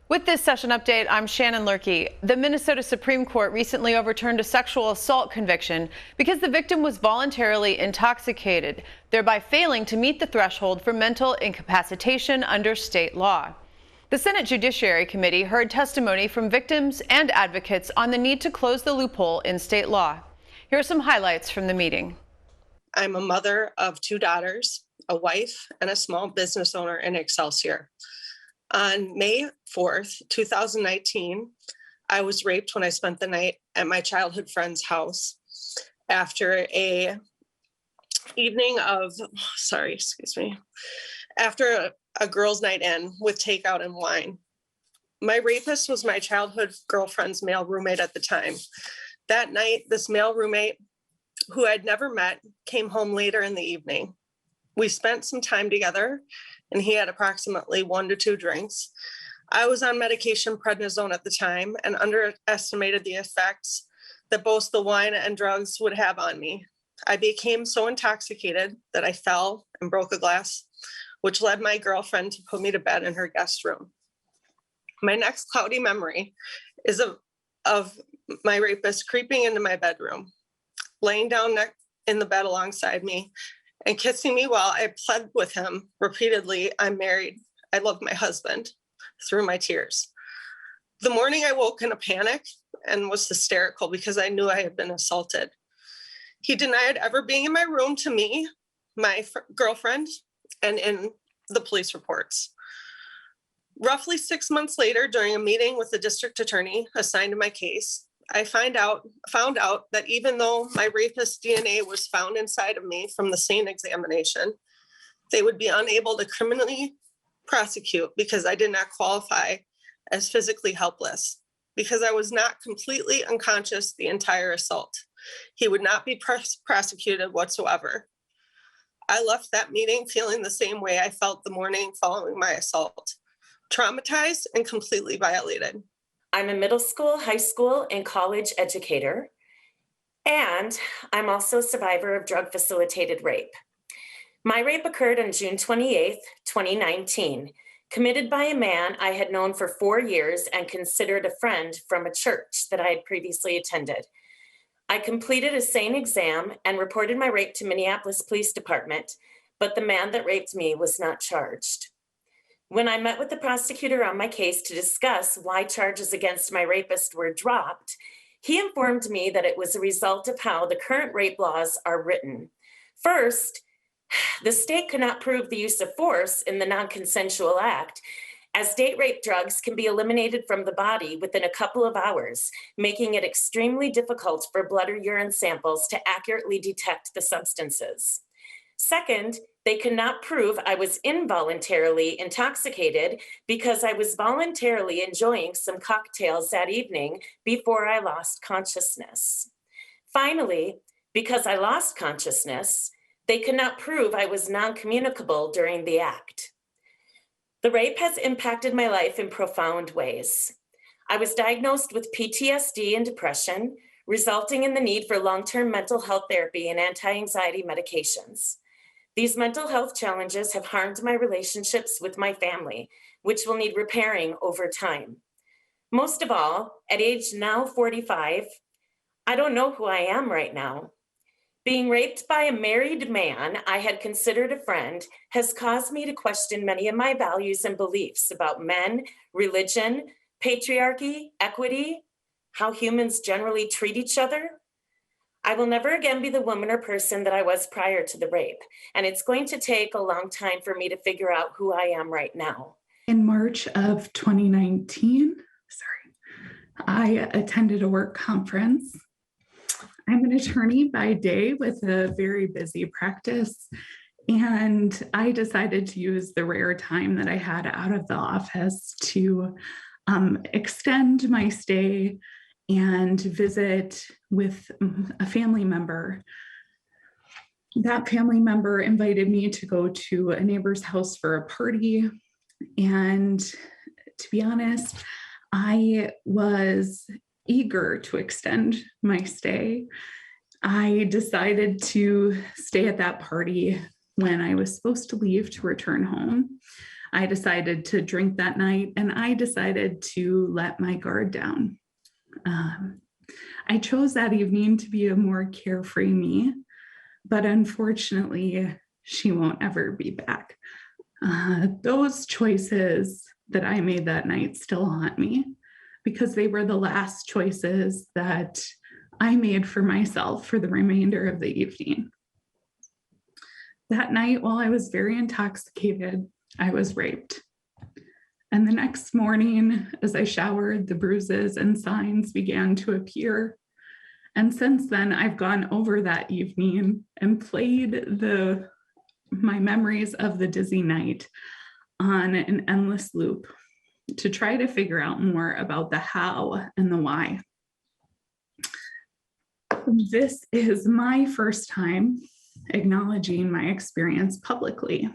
With this session update, I'm Shannon Lurkey. The Minnesota Supreme Court recently overturned a sexual assault conviction because the victim was voluntarily intoxicated, thereby failing to meet the threshold for mental incapacitation under state law. The Senate Judiciary Committee heard testimony from victims and advocates on the need to close the loophole in state law. Here are some highlights from the meeting. I'm a mother of 2 daughters, a wife, and a small business owner in Excelsior. On May 4th, 2019, I was raped when I spent the night at my childhood friend's house after after a girls' night in with takeout and wine. My rapist was my childhood girlfriend's male roommate at the time. That night, this male roommate, who I'd never met, came home later in the evening. We spent some time together, and he had approximately 1 to 2 drinks. I was on medication prednisone at the time and underestimated the effects that both the wine and drugs would have on me. I became so intoxicated that I fell and broke a glass, which led my girlfriend to put me to bed in her guest room. My next cloudy memory is of my rapist creeping into my bedroom, laying down in the bed alongside me, and kissing me while I pled with him repeatedly, "I'm married, I love my husband," through my tears. The morning I woke in a panic and was hysterical because I knew I had been assaulted. He denied ever being in my room to me, my girlfriend, and in the police reports. Roughly 6 months later, during a meeting with the district attorney assigned to my case, I found out that even though my rapist's DNA was found inside of me from the scene examination, they would be unable to criminally prosecute because I did not qualify as physically helpless, because I was not completely unconscious the entire assault. He would not be prosecuted whatsoever. I left that meeting feeling the same way I felt the morning following my assault, traumatized and completely violated. I'm a middle school, high school, and college educator, and I'm also a survivor of drug-facilitated rape. My rape occurred on June 28th, 2019, committed by a man I had known for 4 years and considered a friend from a church that I had previously attended. I completed a SANE exam and reported my rape to Minneapolis Police Department, but the man that raped me was not charged. When I met with the prosecutor on my case to discuss why charges against my rapist were dropped, he informed me that it was a result of how the current rape laws are written. First, the state could not prove the use of force in the non-consensual act, as date rape drugs can be eliminated from the body within a couple of hours, making it extremely difficult for blood or urine samples to accurately detect the substances. Second, they cannot prove I was involuntarily intoxicated because I was voluntarily enjoying some cocktails that evening before I lost consciousness. Finally, because I lost consciousness, they cannot prove I was non-communicable during the act. The rape has impacted my life in profound ways. I was diagnosed with PTSD and depression, resulting in the need for long-term mental health therapy and anti-anxiety medications. These mental health challenges have harmed my relationships with my family, which will need repairing over time. Most of all, at age now 45, I don't know who I am right now. Being raped by a married man I had considered a friend has caused me to question many of my values and beliefs about men, religion, patriarchy, equity, how humans generally treat each other. I will never again be the woman or person that I was prior to the rape, and it's going to take a long time for me to figure out who I am right now. In March of 2019, I attended a work conference. I'm an attorney by day with a very busy practice, and I decided to use the rare time that I had out of the office to extend my stay and visit with a family member. That family member invited me to go to a neighbor's house for a party. And to be honest, I was eager to extend my stay. I decided to stay at that party when I was supposed to leave to return home. I decided to drink that night, and I decided to let my guard down. I chose that evening to be a more carefree me, but unfortunately, she won't ever be back. Those choices that I made that night still haunt me because they were the last choices that I made for myself for the remainder of the evening. That night, while I was very intoxicated, I was raped. And the next morning, as I showered, the bruises and signs began to appear. And since then, I've gone over that evening and played my memories of the dizzy night on an endless loop to try to figure out more about the how and the why. This is my first time acknowledging my experience publicly.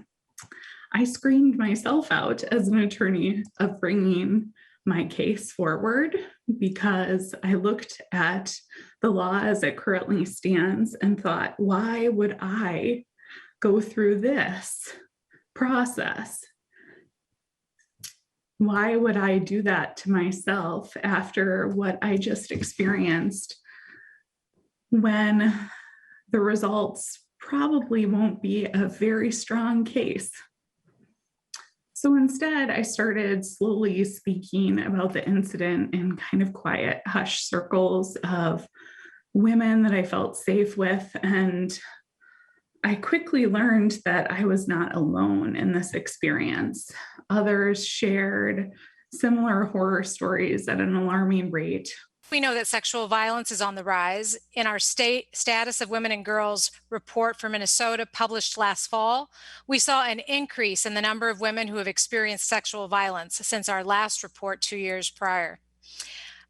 I screened myself out as an attorney of bringing my case forward because I looked at the law as it currently stands and thought, why would I go through this process? Why would I do that to myself after what I just experienced when the results probably won't be a very strong case? So instead, I started slowly speaking about the incident in kind of quiet, hush circles of women that I felt safe with. And I quickly learned that I was not alone in this experience. Others shared similar horror stories at an alarming rate. We know that sexual violence is on the rise. In our state status of women and girls report for Minnesota published last fall, we saw an increase in the number of women who have experienced sexual violence since our last report 2 years prior.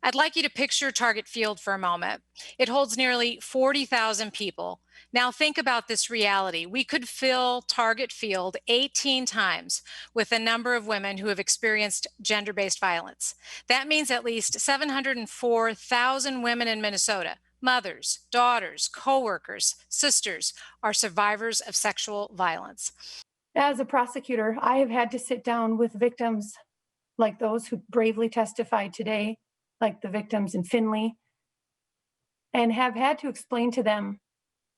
I'd like you to picture Target Field for a moment. It holds nearly 40,000 people. Now think about this reality. We could fill Target Field 18 times with the number of women who have experienced gender-based violence. That means at least 704,000 women in Minnesota, mothers, daughters, coworkers, sisters, are survivors of sexual violence. As a prosecutor, I have had to sit down with victims like those who bravely testified today, like the victims in Findlay, and have had to explain to them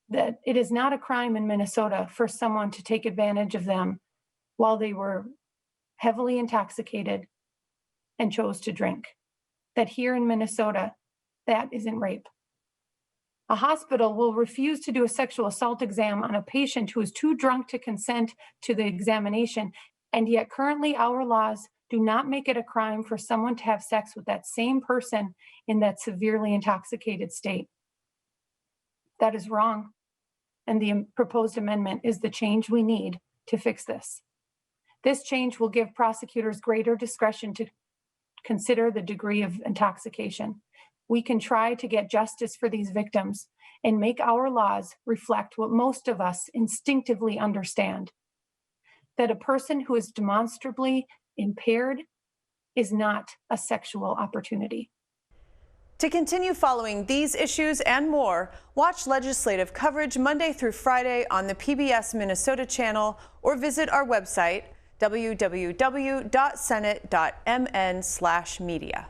that it is not a crime in Minnesota for someone to take advantage of them while they were heavily intoxicated and chose to drink. That here in Minnesota, that isn't rape. A hospital will refuse to do a sexual assault exam on a patient who is too drunk to consent to the examination, and yet currently our laws do not make it a crime for someone to have sex with that same person in that severely intoxicated state. That is wrong. And the proposed amendment is the change we need to fix this. This change will give prosecutors greater discretion to consider the degree of intoxication. We can try to get justice for these victims and make our laws reflect what most of us instinctively understand, that a person who is demonstrably impaired is not a sexual opportunity. To continue following these issues and more, watch legislative coverage Monday through Friday on the PBS Minnesota channel or visit our website, www.senate.mn/media.